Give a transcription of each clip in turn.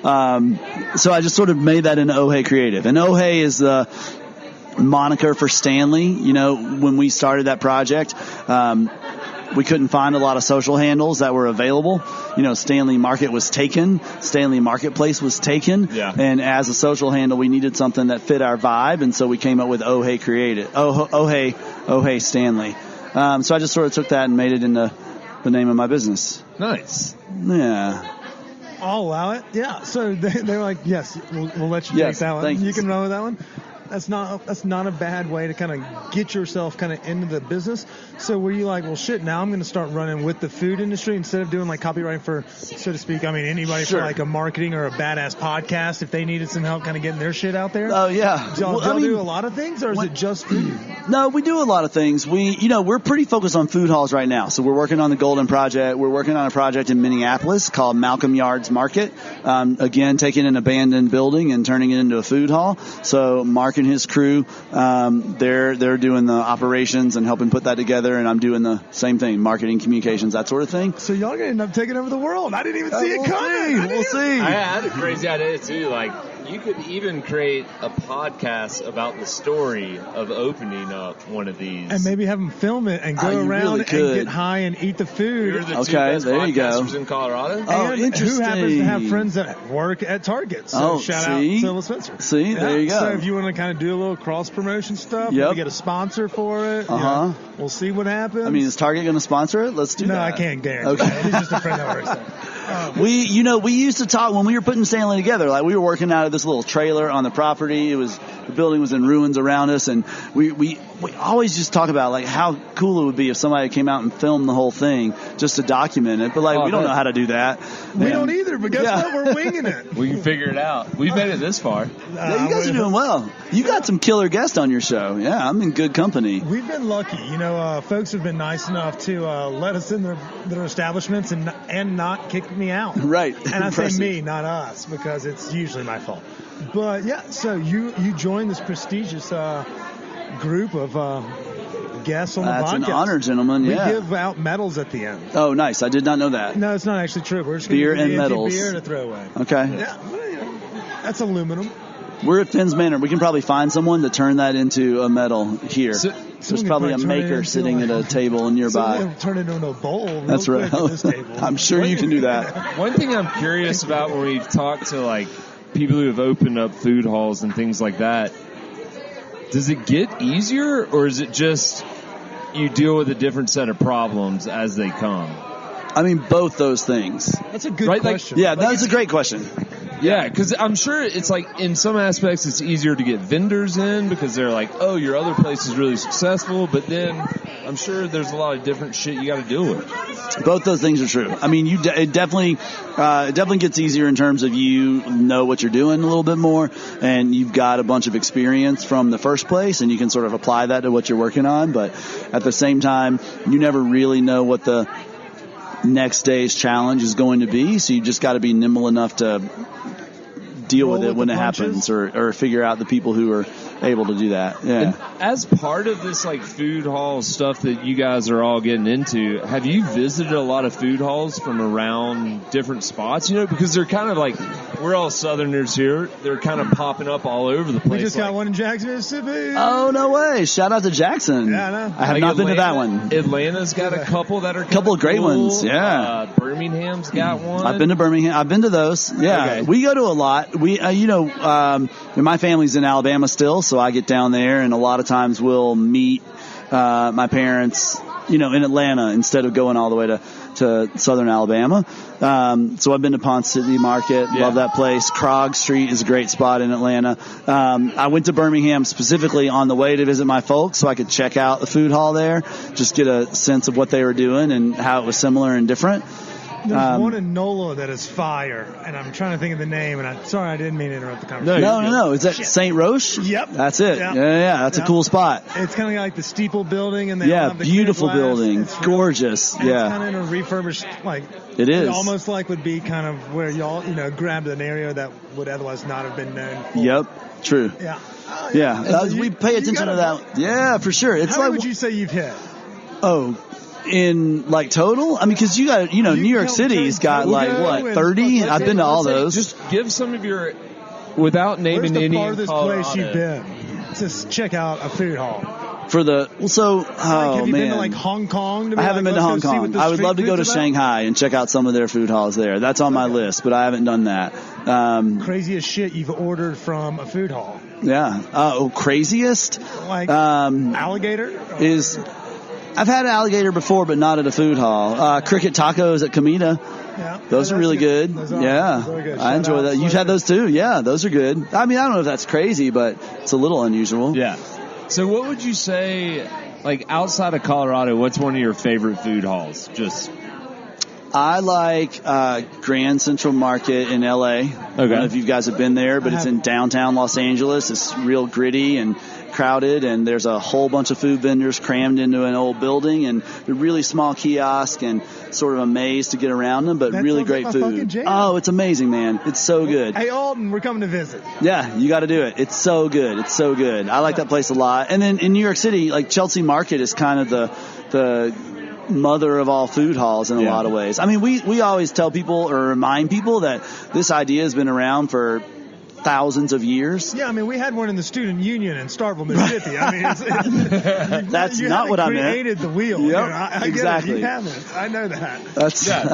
So I just sort of made that into Oh Hey Creative. And Oh Hey is the moniker for Stanley. You know, when we started that project, we couldn't find a lot of social handles that were available. You know, Stanley Market was taken. Stanley Marketplace was taken. Yeah. And as a social handle, we needed something that fit our vibe. And so we came up with Oh Hey Creative. Oh Hey Stanley. So I just sort of took that and made it into the name of my business. Nice. Yeah. I'll allow it. Yeah. So they're like, yes, we'll let you take that one. Thanks. You can run with that one. That's not a bad way to kind of get yourself kind of into the business. So were you like, well, shit, now I'm going to start running with the food industry instead of doing like copywriting for, so to speak, I mean, anybody Sure. for like a marketing or a badass podcast if they needed some help kind of getting their shit out there? Oh, yeah. Do y'all do a lot of things, or is it just food? No, we do a lot of things. We're pretty focused on food halls right now. So we're working on the Golden Project. We're working on a project in Minneapolis called Malcolm Yards Market. Again, taking an abandoned building and turning it into a food hall. So Mark and his crew, they're doing the operations and helping put that together, and I'm doing the same thing, marketing, communications, that sort of thing. So y'all gonna end up taking over the world. I didn't even see it coming. We'll see. I had a crazy idea too. Like, you could even create a podcast about the story of opening up one of these, And maybe have them film it and go you around really and could. get high and eat the food. You're the two Okay, best there you go. podcasters in Colorado. Oh, And interesting. who happens to have friends that work at Target. So shout out Sybil Spencer. See, there you go. So if you want to kind of do a little cross-promotion stuff, Yep. maybe get a sponsor for it. Uh-huh. We'll see what happens. I mean, is Target going to sponsor it? Let's do no, that. I can't guarantee Okay. that. He's just a friend that works there. We used to talk when we were putting Stanley together. Like, we were working out of this little trailer on the property. The building was in ruins around us, and we always just talk about like how cool it would be if somebody came out and filmed the whole thing just to document it. But we don't know how to do that. We don't either, but guess what? We're winging it. We can figure it out. We've made it this far. Yeah, you guys are doing well. You got some killer guests on your show. Yeah, I'm in good company. We've been lucky. Folks have been nice enough to let us in their establishments and not kick me out. Right. And I say Impressive. me, not us, because it's usually my fault. But yeah, so you joined this prestigious group of guests on the podcast. That's an honor, gentlemen. Yeah. We give out medals at the end. Oh, nice. I did not know that. No, it's not actually true. We're just Beer going to and medals. beer to throw away. Okay. Yeah, that's aluminum. We're at Finn's Manor. We can probably find someone to turn that into a medal here. There's probably a maker sitting at a table nearby. So turn it into a bowl. That's right. At this table. I'm sure you can do that. One thing I'm curious about when we've talked to like people who have opened up food halls and things like that, does it get easier, or is it just you deal with a different set of problems as they come? I mean, both those things. That's a good question. That's a great question. Yeah, because I'm sure it's like in some aspects it's easier to get vendors in because they're like, oh, your other place is really successful, but then I'm sure there's a lot of different shit you got to deal with. Both those things are true. I mean, it definitely gets easier in terms of you know what you're doing a little bit more, and you've got a bunch of experience from the first place, and you can sort of apply that to what you're working on. But at the same time, you never really know what the next day's challenge is going to be, so you just got to be nimble enough to deal with it when it happens, or figure out the people who are able to do that. Yeah. And as part of this like food hall stuff that you guys are all getting into, have you visited a lot of food halls from around different spots? Because they're kind of like, we're all Southerners here. They're kind of popping up all over the place. We just got one in Jackson, Mississippi. Oh, no way. Shout out to Jackson. Yeah, I know. I have not been to that one. Atlanta's got a couple that are couple of great cool. ones, yeah. Birmingham's got one. I've been to Birmingham. I've been to those. Yeah. Okay. We go to a lot. We, my family's in Alabama still, so I get down there, and a lot of times we'll meet my parents, in Atlanta instead of going all the way to southern Alabama. So I've been to Ponce City Market. Yeah. Love that place. Krog Street is a great spot in Atlanta. I went to Birmingham specifically on the way to visit my folks so I could check out the food hall there, just get a sense of what they were doing and how it was similar and different. There's one in NOLA that is fire, and I'm trying to think of the name, and I'm sorry I didn't mean to interrupt the conversation. No. Is that St. Roche? Yep. That's it. Yep. Yeah. That's a cool spot. It's kind of like the steeple building, and they all have the beautiful clear glass. building. It's Gorgeous. and Yeah. It's kind of in a refurbished, It is. It almost would be kind of where y'all, grabbed an area that would otherwise not have been known for. Yep. True. Yeah. Yeah. We pay attention to that. Yeah, for sure. It's How many would you say you've hit? Oh, In like total? I mean, because you got, New York City's got like what, 30? I've been to all those. Just give some of your, without naming any. Where's the farthest place you've been? Just check out a food hall. Have you been to like Hong Kong? I haven't been to Hong Kong. I would love to go to Shanghai and check out some of their food halls there. That's on my list, but I haven't done that. Craziest shit you've ordered from a food hall? Yeah. Craziest? Like alligator? I've had alligator before, but not at a food hall. Cricket tacos at Comida. Yeah, those are really good. Those are good. I enjoy that. You've had those too? Yeah, those are good. I mean, I don't know if that's crazy, but it's a little unusual. Yeah. So what would you say, like outside of Colorado, what's one of your favorite food halls? I like Grand Central Market in L.A. Okay. I don't know if you guys have been there, but it's in downtown Los Angeles. It's real gritty and crowded, and there's a whole bunch of food vendors crammed into an old building, and they're really small kiosk and sort of a maze to get around them, but really great food. Oh, it's amazing, man. It's so good. Hey, Alden, we're coming to visit. Yeah, you got to do it. It's so good. It's so good. I like that place a lot. And then in New York City, like Chelsea Market is kind of the mother of all food halls in a lot of ways. I mean, we always tell people or remind people that this idea has been around for thousands of years. Yeah, I mean, we had one in the student union in Starkville, Mississippi. I mean, that's not what I meant. You created the wheel. Yep, I exactly. You haven't. I know that.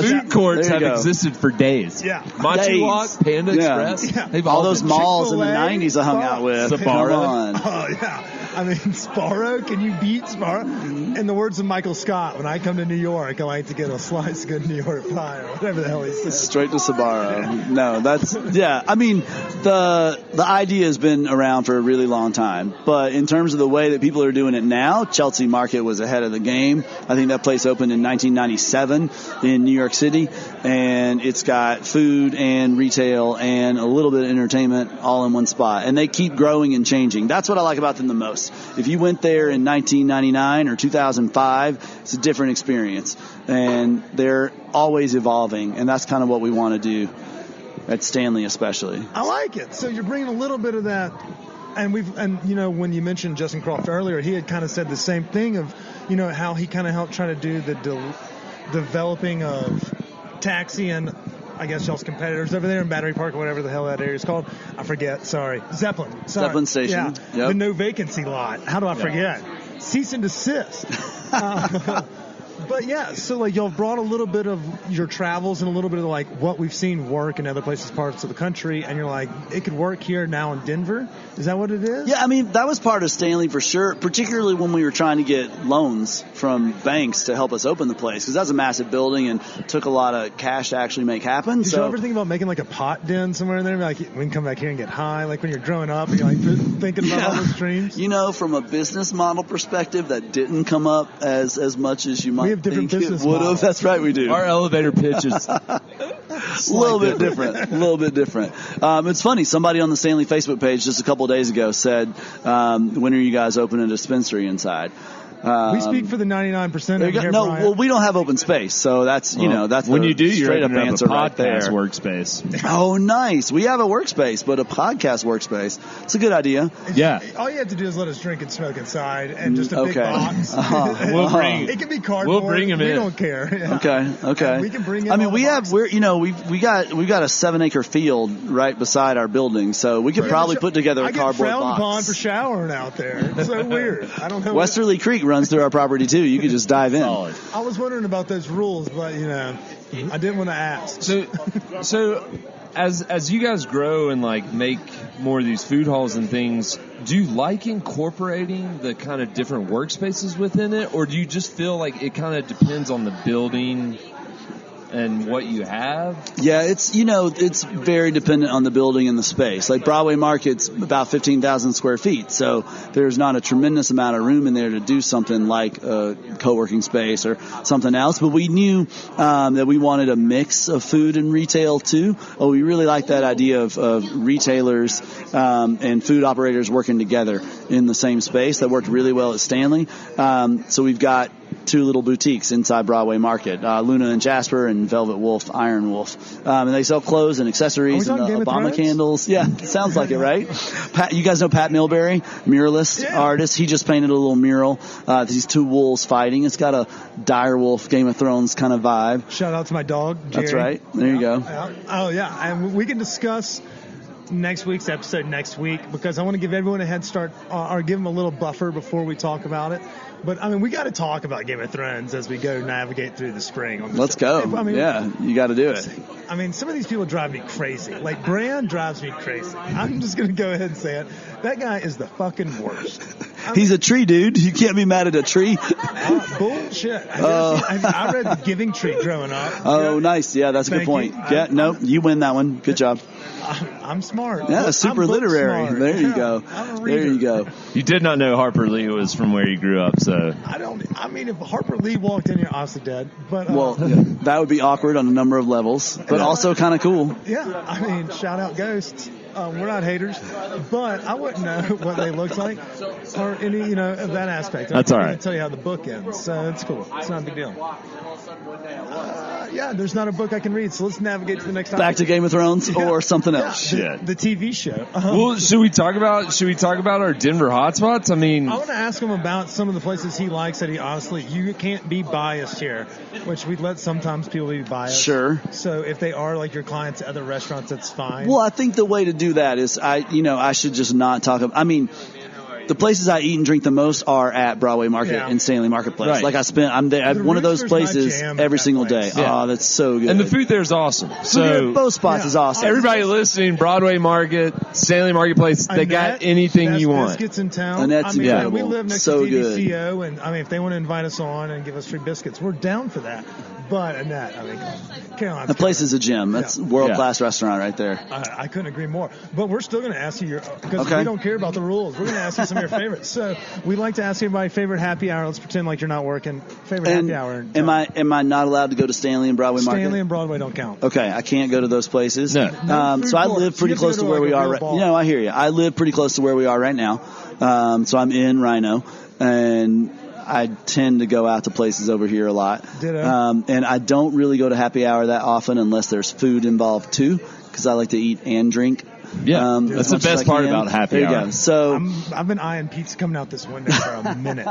Food courts have existed for days. Yeah. Machi Walk, Panda Express. Yeah. They've all those malls in the 90s I hung out with. Sbarro. Oh, yeah. I mean, Sbarro, can you beat Sbarro? In the words of Michael Scott, when I come to New York, I like to get a slice of good New York pie or whatever the hell he said. Straight to Sbarro. No, that's, I mean, the idea has been around for a really long time, but in terms of the way that people are doing it now, Chelsea Market was ahead of the game. I think that place opened in 1997 in New York City, and it's got food and retail and a little bit of entertainment all in one spot, and they keep growing and changing. That's what I like about them the most. If you went there in 1999 or 2005, it's a different experience, and they're always evolving, and that's kind of what we want to do at Stanley especially. I like it. So you're bringing a little bit of that, and when you mentioned Justin Croft earlier, he had kind of said the same thing of, how he kind of helped try to do the developing of Taxi and I guess y'all's competitors over there in Battery Park or whatever the hell that area is called. I forget. Sorry. Zeppelin. Zeppelin Station. Yeah. Yep. The no vacancy lot. How do I forget? Cease and desist. But yeah, so like y'all brought a little bit of your travels and a little bit of like what we've seen work in other places, parts of the country, and you're like, it could work here now in Denver. Is that what it is? Yeah, I mean, that was part of Stanley for sure, particularly when we were trying to get loans from banks to help us open the place, because that's a massive building and took a lot of cash to actually make happen. Did you ever think about making like a pot den somewhere in there? Like, we can come back here and get high, like when you're growing up and you're like thinking about all those dreams? From a business model perspective, that didn't come up as much as you might. We have different business would have. models. That's right, we do. Our elevator pitch is a little bit different. It's funny. Somebody on the Stanley Facebook page just a couple of days ago said, when are you guys opening a dispensary inside? We speak for the 99% of here, No, Bryant. well, we don't have open space, so that's that's when the you do, you're straight up opening answer up a right there. podcast workspace. Oh, nice. We have a workspace, but a podcast workspace. It's a good idea. Yeah. All you have to do is let us drink and smoke inside, and just a big box. We'll bring. It can be cardboard. We'll bring them in. We don't care. Yeah. Okay. And we can bring in. I mean, we've got a 7-acre field right beside our building, so we could probably put together a cardboard box. I get frowned upon for showering out there. It's so weird. I don't know. Westerly Creek runs through our property too. You could just dive in. Solid. I was wondering about those rules, but I didn't want to ask. So as you guys grow and like make more of these food halls and things, do you like incorporating the kind of different workspaces within it, or do you just feel like it kind of depends on the building and what you have? Yeah, it's very dependent on the building and the space. Like Broadway Market's about 15,000 square feet, so there's not a tremendous amount of room in there to do something like a co-working space or something else. But we knew that we wanted a mix of food and retail too. We really like that idea of retailers and food operators working together in the same space. That worked really well at Stanley. So we've got two little boutiques inside Broadway Market, Luna and Jasper and Velvet Wolf, Iron Wolf. And they sell clothes and accessories and Obama candles. Yeah, sounds like it, right? Pat, you guys know Pat Milbury, muralist, artist. He just painted a little mural. These two wolves fighting. It's got a dire wolf, Game of Thrones kind of vibe. Shout out to my dog, Jerry. That's right. There you go. Oh, yeah. And we can discuss next week's episode next week because I want to give everyone a head start or give them a little buffer before we talk about it. But, I mean, we got to talk about Game of Thrones as we go navigate through the spring. Let's go. I mean, yeah, you got to do it. I mean, some of these people drive me crazy. Like, Bran drives me crazy. I'm just going to go ahead and say it. That guy is the fucking worst. He's a tree, dude. You can't be mad at a tree. Bullshit. I read The Giving Tree growing up. Oh, nice. Yeah, that's a good point. You win that one. Good job. I'm smart. Yeah, super literary. Smart. There you go. There you go. You did not know Harper Lee was from where you grew up, so. I mean, if Harper Lee walked in here, obviously dead. But that would be awkward on a number of levels, but also kind of cool. Yeah, I mean, shout out Ghosts. We're not haters, but I wouldn't know what they looked like or any, of that aspect. That's all right. I can tell you how the book ends, so it's cool. It's not a big deal. There's not a book I can read, so let's navigate to the next topic. Back to Game of Thrones or something else. The TV show. Well, should we talk about our Denver hotspots? I mean, I want to ask him about some of the places he likes that he honestly, you can't be biased here, which we let sometimes people be biased. Sure. So if they are like your clients at other restaurants, that's fine. Well, I think the way to do that is I should just not talk about, I mean, the places I eat and drink the most are at Broadway Market and Stanley Marketplace. Right. Like I'm there at one of those places every single day. Yeah. Oh, that's so good. And the food there is awesome. So both spots is awesome. Everybody listening, Broadway Market, Stanley Marketplace, they got anything you want. Biscuits in town. Annette's incredible. We live next to DVCO, and I mean, if they want to invite us on and give us free biscuits, we're down for that. But Annette, I mean, Caroline's the place is a gem. That's a world-class restaurant right there. I couldn't agree more. But we're still going to ask you because we don't care about the rules. We're going to ask you some of your favorites. So we like to ask everybody favorite happy hour. Let's pretend like you're not working. Favorite happy hour. Am I not allowed to go to Stanley and Broadway Market? Stanley and Broadway don't count. Okay, I can't go to those places. No. So I live pretty close to where we are. I hear you. I live pretty close to where we are right now. So I'm in Rhino, and I tend to go out to places over here a lot. And I don't really go to happy hour that often unless there's food involved too, because I like to eat and drink. Yeah, that's the best part about happy hour. There you go. So I've been eyeing pizza coming out this window for a minute.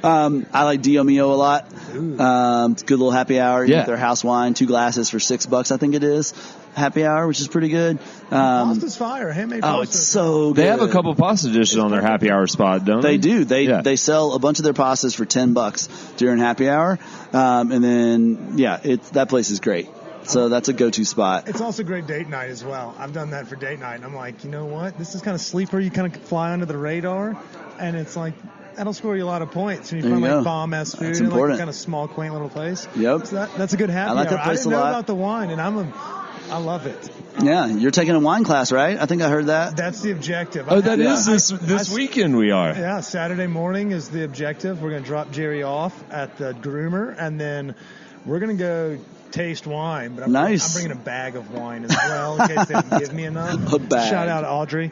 I like Dio Mio a lot. It's a good little happy hour. You get their house wine, 2 glasses for $6, I think it is. Happy hour, which is pretty good. Pasta's fire, handmade pasta. Oh, it's so good. They have a couple pasta dishes on their happy hour spot, don't they? They do. They sell a bunch of their pastas for $10 during happy hour, and then that place is great. So that's a go-to spot. It's also great date night as well. I've done that for date night. And I'm like, you know what? This is kind of sleeper. You kind of fly under the radar, and it's like that'll score you a lot of points. When you find like bomb-ass food in like a kind of small, quaint little place. Yep. So that's a good happy hour. I like that place a lot. I didn't know about the wine, and I love it. Yeah, you're taking a wine class, right? I think I heard that. That's the objective. Oh, that is this weekend we are. Yeah, Saturday morning is the objective. We're going to drop Jerry off at the groomer, and then we're going to go taste wine. But I'm bringing a bag of wine as well in case they don't give me enough. A bag. Shout out to Audrey.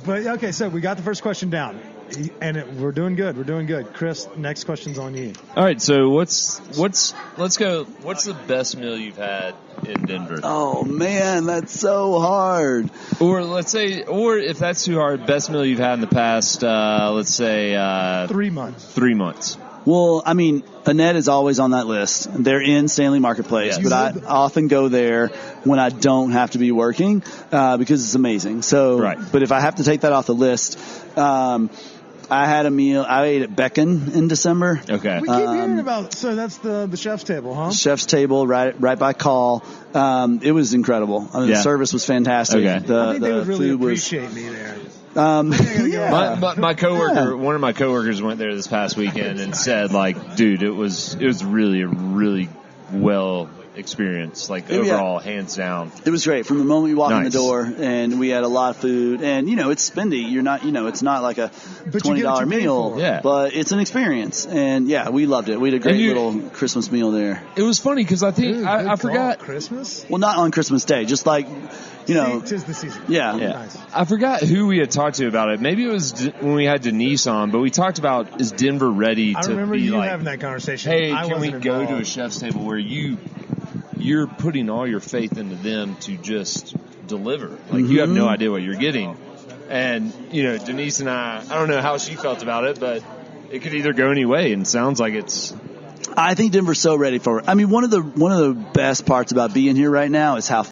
But, okay, so we got the first question down. And we're doing good. We're doing good. Chris, next question's on you. All right, so let's go. What's the best meal you've had in Denver? Oh man, that's so hard. Or if that's too hard, best meal you've had in the past, let's say 3 months. 3 months. Well, I mean, Annette is always on that list. They're in Stanley Marketplace, but I often go there when I don't have to be working because it's amazing. So, but if I have to take that off the list, I had a meal. I ate at Beacon in December. Okay. We keep hearing about. So that's the chef's table, huh? Chef's table, right by call. It was incredible. I mean, the service was fantastic. Okay. I think they would really appreciate me there. My coworker, one of my coworkers went there this past weekend and said, like, dude, it was really a really well experience, like Yeah. overall, hands down? It was great from the moment we walked in the Nice. door, and we had a lot of food. And it's spendy. You're not, it's not like a But you get what $20 you pay meal. for. Yeah. But it's an experience, and yeah, we loved it. We had a great And little Christmas meal there. It was funny because I think Ooh, I good forgot. call. Christmas. Well, not on Christmas Day, just like See, 'tis the season. Yeah. Yeah. Nice. I forgot who we had talked to about it. Maybe it was when we had Denise on, but we talked about, is Denver ready I to remember be you like, having that conversation. hey, I can we wasn't go to a involved. chef's table where you're putting all your faith into them to just deliver? Like, you have no idea what you're getting. And, Denise and I don't know how she felt about it, but it could either go any way, and sounds like it's... I think Denver's so ready for it. I mean, one of the best parts about being here right now is how